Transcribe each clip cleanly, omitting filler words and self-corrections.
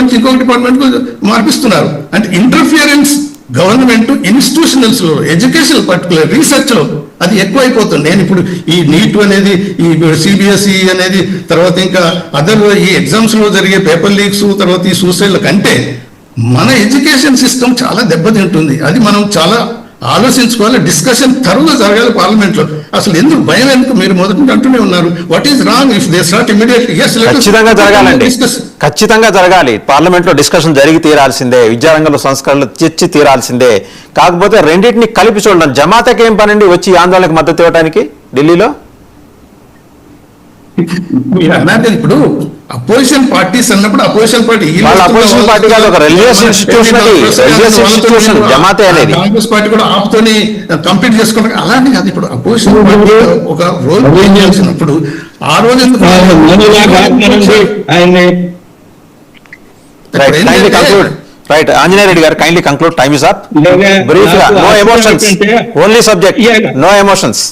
ఇంకొక డిపార్ట్మెంట్ మార్పిస్తున్నారు. అంటే interference government ఇన్స్టిట్యూషనల్స్ లో, ఎడ్యుకేషన్ పర్టికులర్ రీసెర్చ్ లో అది ఎక్కువైపోతుంది. నేను ఇప్పుడు ఈ నీట్ అనేది, ఈ సిబిఎస్ఈ అనేది, తర్వాత ఇంకా అదర్ ఈ ఎగ్జామ్స్ లో జరిగే పేపర్ లీక్స్, తర్వాత ఈ సూసైడ్ల కంటే మన ఎడ్యుకేషన్ సిస్టమ్ చాలా దెబ్బతింటుంది. అది మనం చాలా ఆలోచించుకోవాలి. డిస్కషన్ తరువుగా జరగాలి పార్లమెంట్ లో. అసలు ఎందుకు భయం, ఎందుకు? మీరు మొదటి అంటూనే ఉన్నారు what is wrong if they start immediately. ఖచ్చితంగా జరగాలండి, ఖచ్చితంగా జరగాలి. పార్లమెంట్ లో డిస్కషన్ జరిగి తీరాల్సిందే, విద్యారంగంలో సంస్కరణలు తెచ్చి తీరాల్సిందే. కాకపోతే రెండింటిని కలిపి చూడడం. జమాతకి ఏం పనండి వచ్చి ఆందోళనకు మద్దతు ఇవ్వడానికి ఢిల్లీలో? ఇప్పుడు అపోజిషన్ పార్టీస్ అన్నప్పుడు అపోజిషన్ పార్టీ కాదు, ఒక రిలీజియస్ ఇన్స్టిట్యూషన్ జమాతే అనేది. కాంగ్రెస్ పార్టీ కూడా ఆపుతోని కంప్లీట్ చేసుకుంటారు. అలాంటి కాదు. ఇప్పుడు అపోజిషన్ పార్టీ ఒక రోల్ ప్లే చేయాల్సినప్పుడు ఆ రోజు ఎందుకు రైట్ ఆంజనేయ రెడ్డి గారు, kindly conclude, time is up. Brief గా, no emotions, only subject, no emotions.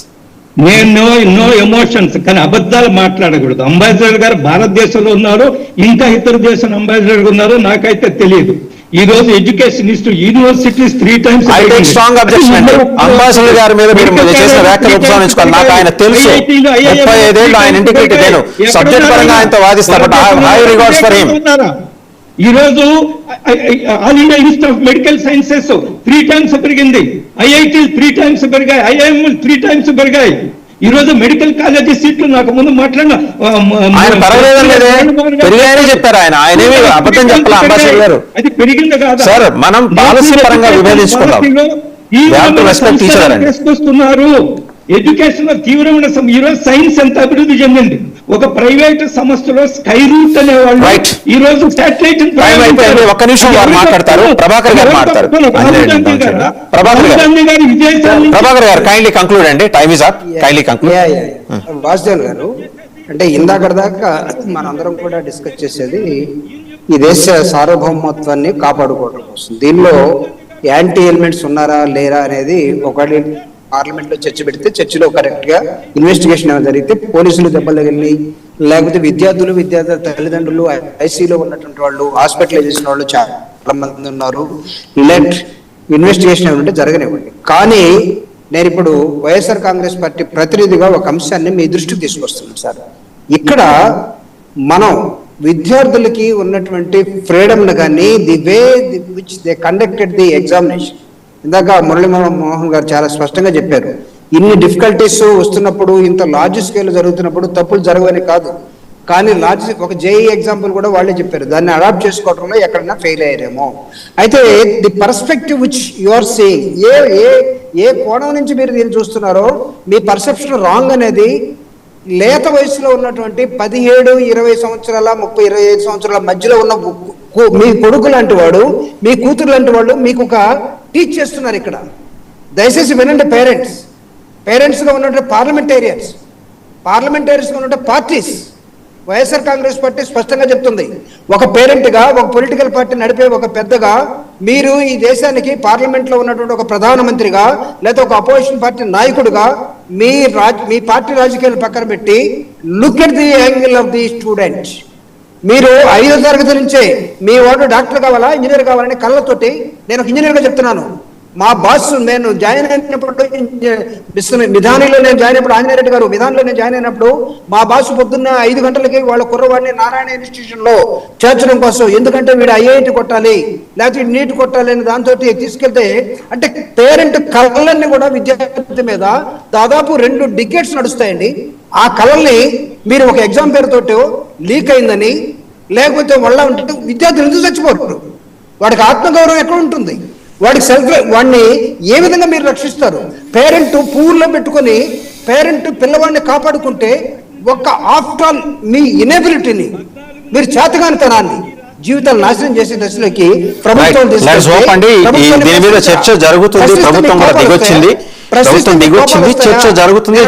No emotions, కానీ అబద్ధాలు మాట్లాడకూడదు. అంబాసిడర్ గారు భారతదేశంలో ఉన్నారు, ఇంకా ఇతర దేశం అంబాసిడర్ ఉన్నారు, నాకైతే తెలియదు. ఈ రోజు education universities 3 times strong objection. Ambassador గారి మీద మీరు చేసిన వ్యాఖ్యలు ఉపసంహరించుకోవాలి. నాకు ఆయన తెలుసు, 35 ఏళ్ళు ఆయన ఇంటిగ్రిటీ, నేను సబ్జెక్ట్ పరంగా ఆయనతో వాదిస్తాను. High regards for him. ఈ రోజు All India Institute of Medical Sciences 3 times పెరిగింది, ఐఐటి 3 times పెరిగాయి, ఐఐఎం 3 times పెరిగాయి. ఈ రోజు మెడికల్ కాలేజీ సీట్లు నాకు ముందు మాట్లాడిన చెప్పారు ఆయన, ఆయనేమి అబద్ధం చెప్పాలి అంబాసిడర్ గారు. అది పెరిగింది కాదు సార్, మనం పాలసీ పరంగా విభేదించుకున్నాం. తీసుకొస్తున్నారు ఎడ్యుకేషన్ లో తీవ్రమైన. ఈ రోజు సైన్స్ ఎంత అభివృద్ధి చెందింది. ఒక ప్రైవేట్ సంస్థలో స్కై రూట్ అనేవాళ్ళు ఈ రోజు శాటిలైట్. ఒక్క నిమిషం వారు మాట్లాడతారు, ప్రభాకర్ గారు మాట్లాడతారు. ప్రభాకర్ గారు కైండ్లీ కంక్లూడ్ అండి, time is up, kindly conclude. Vasudev గారు, అంటే ఇందాక దాకా మనందరం కూడా డిస్కస్ చేసేది ఈ దేశ సార్వభౌమత్వాన్ని కాపాడుకోవడం కోసం. దీనిలో యాంటీ ఎలిమెంట్స్ ఉన్నారా లేరా అనేది ఒకటి పార్లమెంట్ లో చర్చ పెడితే, చర్చలో కరెక్ట్ గా ఇన్వెస్టిగేషన్ ఏమైనా జరిగితే పోలీసులు దెబ్బలు తగిలి, లేకపోతే విద్యార్థుల తల్లిదండ్రులు, ఐసీలో ఉన్నటువంటి వాళ్ళు, హాస్పిటలైజ్ చేసిన వాళ్ళు చాలా మంది ఉన్నారు. లెట్ ఇన్వెస్టిగేషన్ ఏమంటే జరగనివ్వండి. కానీ నేను ఇప్పుడు వైఎస్ఆర్ కాంగ్రెస్ పార్టీ ప్రతినిధిగా ఒక అంశాన్ని మీ దృష్టికి తీసుకొస్తున్నాను సార్. ఇక్కడ మనం విద్యార్థులకి ఉన్నటువంటి ఫ్రీడమ్ కానీ, the way which they conducted the examination, ఇందాక మురళీ మోహన్ గారు చాలా స్పష్టంగా చెప్పారు. ఇన్ని డిఫికల్టీస్ వస్తున్నప్పుడు, ఇంత లార్జ్ స్కేల్ జరుగుతున్నప్పుడు తప్పులు జరగవని కాదు, కానీ ఒక జేఈ ఎగ్జాంపుల్ కూడా వాళ్ళే చెప్పారు, దాన్ని అడాప్ట్ చేసుకోవడంలో ఎక్కడన్నా ఫెయిల్ అయ్యారేమో. అయితే the perspective which you are saying, ఏ కోణం నుంచి మీరు దీన్ని చూస్తున్నారో మీ పర్సెప్షన్ రాంగ్ అనేది లేత వయసులో ఉన్నటువంటి 17, 20 సంవత్సరాల 30, 25 సంవత్సరాల మధ్యలో ఉన్న మీ కొడుకు లాంటి వాడు, మీ కూతురు లాంటి వాళ్ళు మీకు ఒక టీచ్ చేస్తున్నారు ఇక్కడ. దయచేసి వినండి. పేరెంట్స్గా ఉన్నటువంటి పార్లమెంటేరియన్స్గా ఉన్నటువంటి పార్టీస్, వైఎస్ఆర్ కాంగ్రెస్ పార్టీ స్పష్టంగా చెప్తుంది, ఒక పేరెంట్గా, ఒక పొలిటికల్ పార్టీ నడిపే ఒక పెద్దగా, మీరు ఈ దేశానికి పార్లమెంట్లో ఉన్నటువంటి ఒక ప్రధానమంత్రిగా, లేదా ఒక అపోజిషన్ పార్టీ నాయకుడిగా మీ పార్టీ రాజకీయాలు పక్కన పెట్టి look at the angle of the student. మీరు 5వ తరగతి నుంచే మీ వాడు డాక్టర్ కావాలా, ఇంజనీర్ కావాలని కళ్ళతోటి, నేను ఒక ఇంజనీర్గా చెప్తున్నాను. మా బాస్, నేను జాయిన్ అయినప్పుడు మిధానిలో నేను జాయిన్ అయినప్పుడు, ఆంజనేయ రెడ్డి గారు మిధానిలో నేను జాయిన్ అయినప్పుడు మా బాస్ పొద్దున్న 5 గంటలకి వాళ్ళ కుర్రవాడిని నారాయణ ఇన్స్టిట్యూషన్ లో చేర్చడం కోసం, ఎందుకంటే వీడు ఐఐటి కొట్టాలి లేకపోతే నీట్ కొట్టాలి అని దాంతో తీసుకెళ్తే, అంటే పేరెంట్ కళలన్నీ కూడా విద్యార్థి మీద దాదాపు 2 డికేట్స్ నడుస్తాయండి. ఆ కళల్ని మీరు ఒక ఎగ్జామ్ పేరుతో లీక్ అయిందని, లేకపోతే వాళ్ళ ఉంటే విద్యార్థులు ఎందుకు చచ్చిపోరు? వాడికి ఆత్మగౌరవం ఎక్కడ ఉంటుంది? వాడిని ఏ విధంగా మీరు రక్షిస్తారు? పేరెంట్ పూర్లో పెట్టుకొని పేరెంట్ పిల్లవాడిని కాపాడుకుంటే, ఒక ఆఫ్టర్ ఆల్ మీ ఇనెబిలిటీని, మీరు చేతగానితనాన్ని, జీవితాలు నాశనం చేసే దశలోకి ప్రభుత్వం చర్చ జరుగుతుంది. ప్రభుత్వం కూడా దిగొచ్చింది, చర్చ జరుగుతుంది,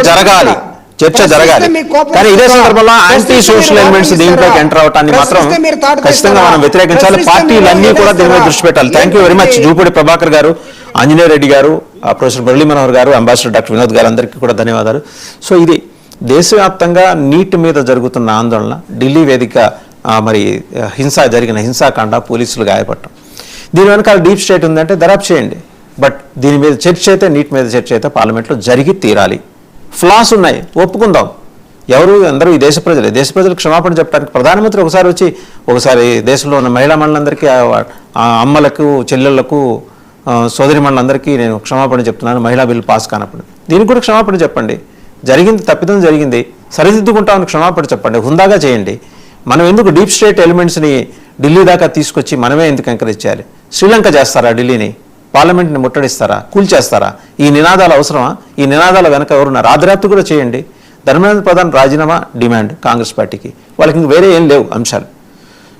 చర్చ జరగాలి. కానీ ఇదే సందర్భంలో యాంటీ సోషల్ ఎలిమెంట్స్ దీంట్లోకి ఎంటర్ అవటాన్ని మాత్రం ఖచ్చితంగా మనం వ్యతిరేకించాలి. పార్టీలన్నీ కూడా దీని మీద దృష్టి పెట్టాలి. Thank you very much. Jupudi Prabhakar గారు, ఆంజనేయ రెడ్డి గారు, ప్రొఫెసర్ మురళీ మనోహర్ గారు, అంబాసిడర్ డాక్టర్ వినోద్ గారు, అందరికీ కూడా ధన్యవాదాలు. సో ఇది దేశవ్యాప్తంగా నీట్ మీద జరుగుతున్న ఆందోళన, ఢిల్లీ వేదిక మరి జరిగిన హింసాకాండ, పోలీసులు గాయపడటం, దీని వెనకాల డీప్ స్టేట్ ఉందంటే దరాప్ చేయండి. బట్ దీని మీద చర్చ అయితే, నీట్ మీద చర్చ అయితే పార్లమెంట్లో జరిగి తీరాలి. ఫ్లాస్ ఉన్నాయి, ఒప్పుకుందాం. అందరూ ఈ దేశ ప్రజలకు క్షమాపణ చెప్పడానికి ప్రధానమంత్రి ఒకసారి దేశంలో ఉన్న మహిళా మండలందరికీ, అమ్మలకు, చెల్లెళ్లకు, సోదరి మండలందరికీ నేను క్షమాపణ చెప్తున్నాను, మహిళా బిల్లు పాస్ కానప్పుడు. దీనికి కూడా క్షమాపణ చెప్పండి. జరిగింది, తప్పిదం జరిగింది, సరిదిద్దుకుంటామని క్షమాపణ చెప్పండి, హుందాగా చేయండి. మనం ఎందుకు డీప్ స్టేట్ ఎలిమెంట్స్ని ఢిల్లీ దాకా తీసుకొచ్చి మనమే ఎందుకు ఎంకరేజ్ చేయాలి? శ్రీలంక చేస్తారా ఢిల్లీని? పార్లమెంట్ని ముట్టడిస్తారా? కూల్చేస్తారా? ఈ నినాదాలు అవసరమా? ఈ నినాదాల వెనక ఎవరున్నారు? రాత్రి కూడా చేయండి. ధర్మేంద్ర ప్రధాన్ రాజీనామా డిమాండ్ కాంగ్రెస్ పార్టీకి, వాళ్ళకి ఇంక వేరే ఏం లేవు అంశాలు.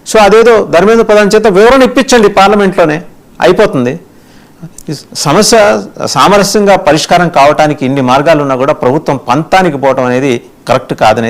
సో అదేదో ధర్మేంద్ర ప్రధాన్ చేత వివరణ ఇప్పించండి, పార్లమెంట్లోనే అయిపోతుంది. సమస్య సామరస్యంగా పరిష్కారం కావడానికి ఇన్ని మార్గాలు ఉన్నా కూడా ప్రభుత్వం పంతానికి పోవడం అనేది కరెక్ట్ కాదనేది